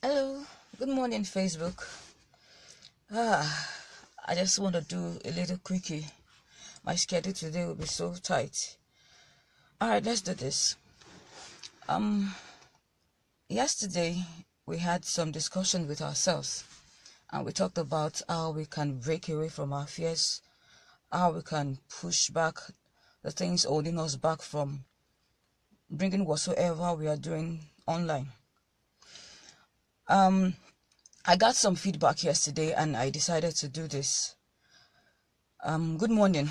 Hello, good morning, Facebook. I just want to do a little quickie. My schedule today will be so tight. All right, let's do this. Yesterday we had some discussion with ourselves, and we talked about how we can break away from our fears, how we can push back the things holding us back from bringing whatsoever we are doing online. I got some feedback yesterday, and I decided to do this. Good morning.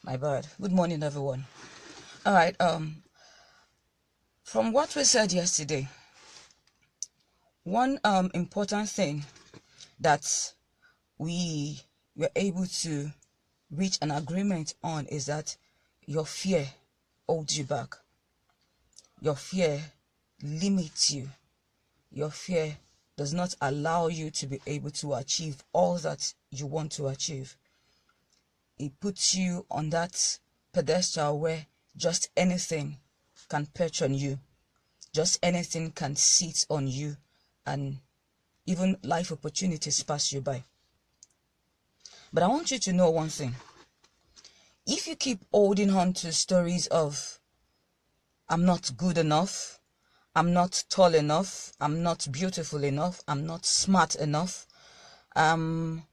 My bad. Good morning, everyone. All right. From what we said yesterday, one important thing that we were able to reach an agreement on is that your fear holds you back. Your fear limits you. Your fear does not allow you to be able to achieve all that you want to achieve. It puts you on that pedestal where just anything can perch on you. Just anything can sit on you, and even life opportunities pass you by. But I want you to know one thing. If you keep holding on to stories of, I'm not good enough, I'm not tall enough, I'm not beautiful enough, I'm not smart enough, I'm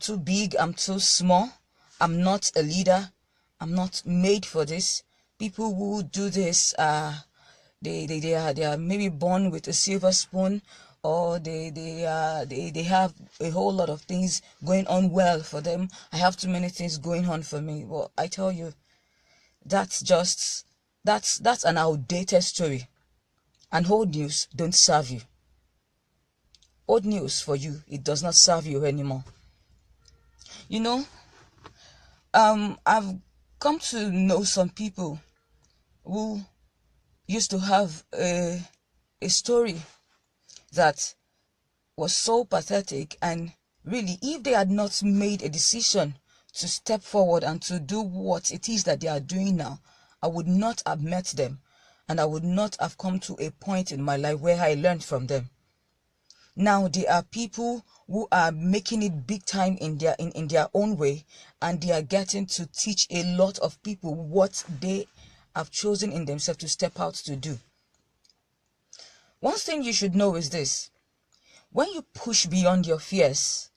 too big, I'm too small, I'm not a leader, I'm not made for this. People who do this, they are maybe born with a silver spoon, or they have a whole lot of things going on well for them. I have too many things going on for me. Well, I tell you, that's an outdated story, and old news don't serve you. Old news for you, it does not serve you anymore. You know, I've come to know some people who used to have a story that was so pathetic, and really, if they had not made a decision to step forward and to do what it is that they are doing now, I would not have met them, and I would not have come to a point in my life where I learned from them. Now there are people who are making it big time in their own way, and they are getting to teach a lot of people what they have chosen in themselves to step out to do. One thing you should know is this: when you push beyond your fears,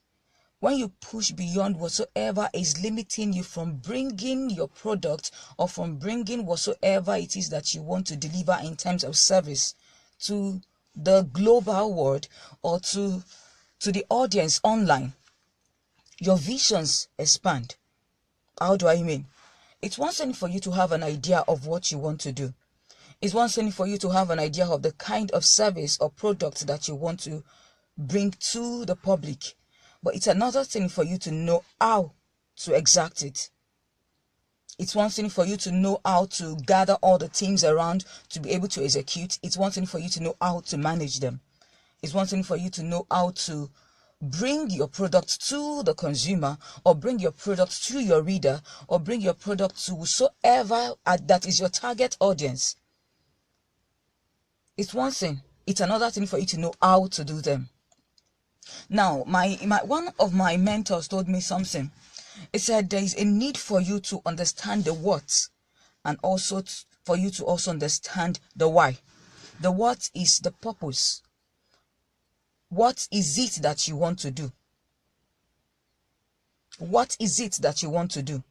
when you push beyond whatsoever is limiting you from bringing your product, or from bringing whatsoever it is that you want to deliver in terms of service to the global world, or to the audience online, your visions expand. How do I mean? It's one thing for you to have an idea of what you want to do. It's one thing for you to have an idea of the kind of service or product that you want to bring to the public. But it's another thing for you to know how to exact it. It's one thing for you to know how to gather all the teams around to be able to execute. It's one thing for you to know how to manage them. It's one thing for you to know how to bring your product to the consumer, or bring your product to your reader, or bring your product to whosoever that is your target audience. It's one thing. It's another thing for you to know how to do them. Now, my one of my mentors told me something. It said there is a need for you to understand the what, and also for you to also understand the why. The what is the purpose. What is it that you want to do? What is it that you want to do?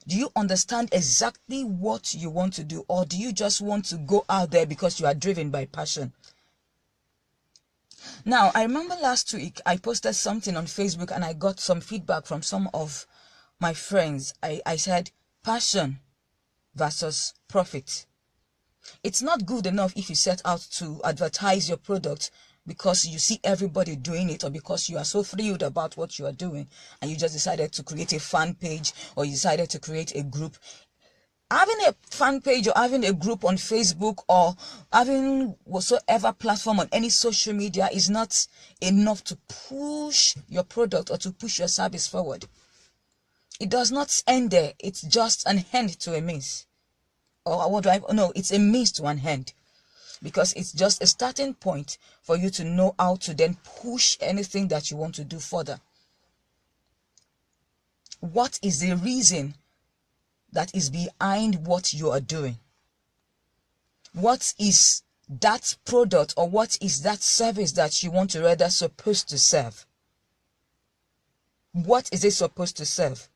Do you understand exactly what you want to do, or do you just want to go out there because you are driven by passion? Now, I remember last week I posted something on Facebook, and I got some feedback from some of my friends. I said passion versus profit. It's not good enough if you set out to advertise your product because you see everybody doing it, or because you are so thrilled about what you are doing, and you just decided to create a fan page, or you decided to create a group. Having a fan page, or having a group on Facebook, or having whatsoever platform on any social media is not enough to push your product or to push your service forward. It does not end there. It's just an end to a means. Or what do I know? It's a means to an end. because it's just a starting point for you to know how to then push anything that you want to do further. What is the reason that is behind what you are doing? What is that product or what is that service that you want to rather supposed to serve? What is it supposed to serve?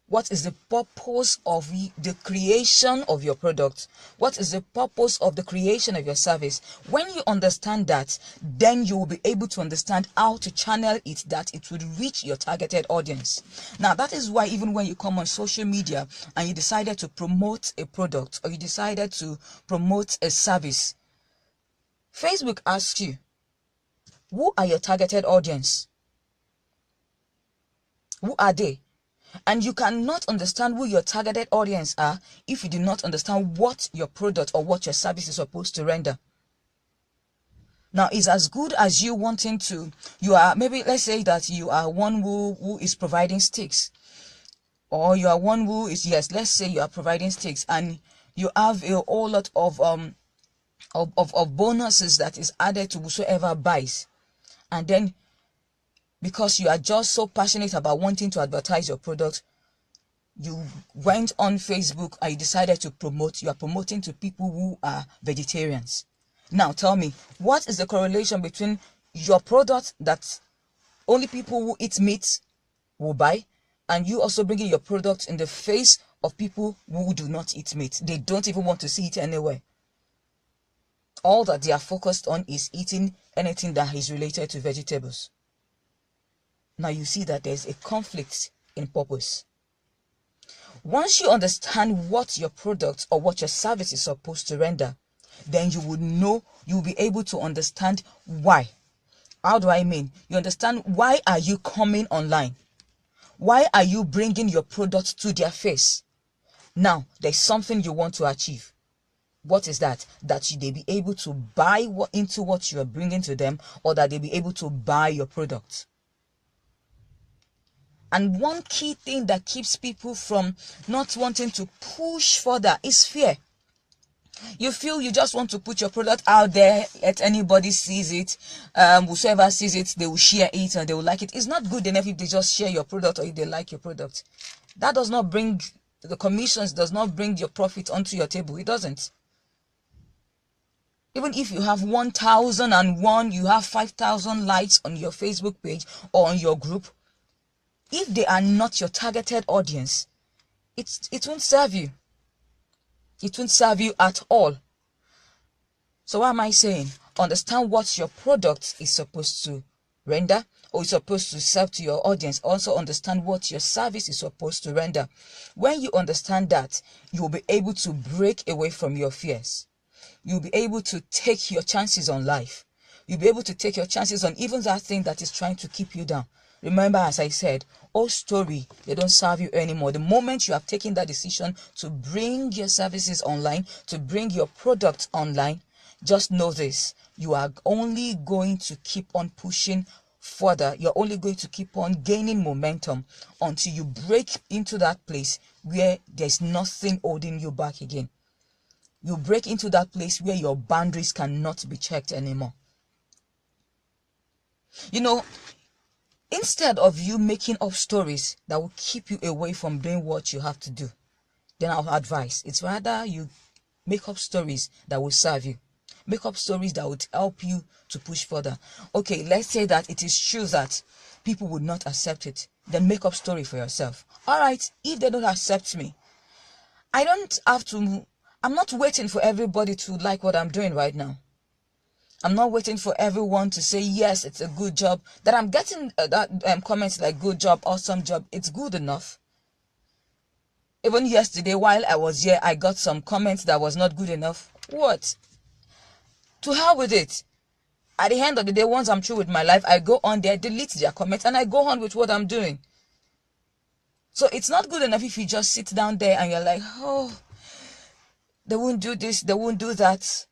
What is the purpose of the creation of your product? What is the purpose of the creation of your service? When you understand that, then you will be able to understand how to channel it that it would reach your targeted audience. Now, that is why even when you come on social media and you decided to promote a product or you decided to promote a service, Facebook asks you, who are your targeted audience? Who are they? And you cannot understand who your targeted audience are if you do not understand what your product or what your service is supposed to render. Now, it's as good as you wanting to, maybe let's say that you are one who is providing sticks, or you are one who is, yes, let's say you are providing sticks and you have a whole lot of bonuses that is added to whosoever buys. And then because you are just so passionate about wanting to advertise your product, you went on Facebook and you decided to promote. You are promoting to people who are vegetarians. Now tell me, what is the correlation between your product that only people who eat meat will buy, and you also bringing your product in the face of people who do not eat meat? They don't even want to see it anywhere. All that they are focused on is eating anything that is related to vegetables. Now you see that there's a conflict in purpose. Once you understand what your product or what your service is supposed to render, then you would know, you'll be able to understand why. How do I mean? You understand why are you coming online? Why are you bringing your product to their face? Now, there's something you want to achieve. What is that? That they be able to buy into what you are bringing to them, or that they be able to buy your product. And one key thing that keeps people from not wanting to push further is fear. You feel you just want to put your product out there, let anybody sees it, whoever sees it, they will share it and they will like it. It's not good enough if they just share your product or if they like your product. That does not bring, the commissions does not bring your profit onto your table. It doesn't. Even if you have 1,001, you have 5,000 likes on your Facebook page or on your group, if they are not your targeted audience, it won't serve you. It won't serve you at all. So what am I saying? Understand what your product is supposed to render or is supposed to serve to your audience. Also understand what your service is supposed to render. When you understand that, you'll be able to break away from your fears. You'll be able to take your chances on life. You'll be able to take your chances on even that thing that is trying to keep you down. Remember, as I said, all story, they don't serve you anymore. The moment you have taken that decision to bring your services online, to bring your product online, just know this, you are only going to keep on pushing further. You're only going to keep on gaining momentum until you break into that place where there's nothing holding you back again. You break into that place where your boundaries cannot be checked anymore. You know, instead of you making up stories that will keep you away from doing what you have to do, then I'll advise, it's rather you make up stories that will serve you. Make up stories that would help you to push further. Okay, let's say that it is true that people would not accept it. Then make up story for yourself. All right, if they don't accept me, I'm not waiting for everybody to like what I'm doing right now. I'm not waiting for everyone to say, yes, it's a good job. That I'm getting comments like good job, awesome job. It's good enough. Even yesterday, while I was here, I got some comments that was not good enough. What? To hell with it. At the end of the day, once I'm through with my life, I go on there, delete their comments, and I go on with what I'm doing. So it's not good enough if you just sit down there and you're like, oh, they won't do this, they won't do that.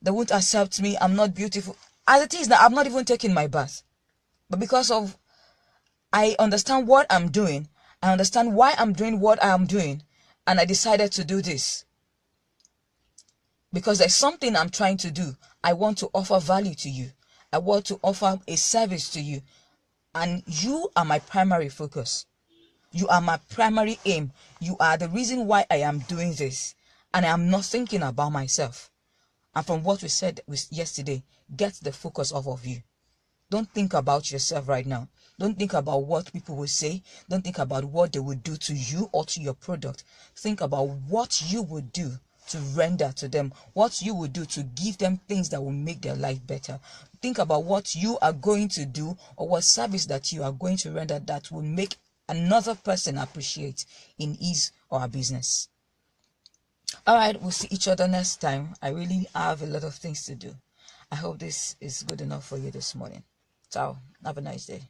They won't accept me. I'm not beautiful. As it is now, I'm not even taking my bath. But because of, I understand what I'm doing. I understand why I'm doing what I'm doing. And I decided to do this. because there's something I'm trying to do. I want to offer value to you. I want to offer a service to you. And you are my primary focus. You are my primary aim. You are the reason why I am doing this. And I am not thinking about myself. And from what we said yesterday, get the focus off of you. Don't think about yourself right now. Don't think about what people will say. Don't think about what they will do to you or to your product. Think about what you would do to render to them, what you would do to give them things that will make their life better. Think about what you are going to do or what service that you are going to render that will make another person appreciate in his or her business. All right, we'll see each other next time. I really have a lot of things to do. I hope this is good enough for you this morning. Ciao. Have a nice day.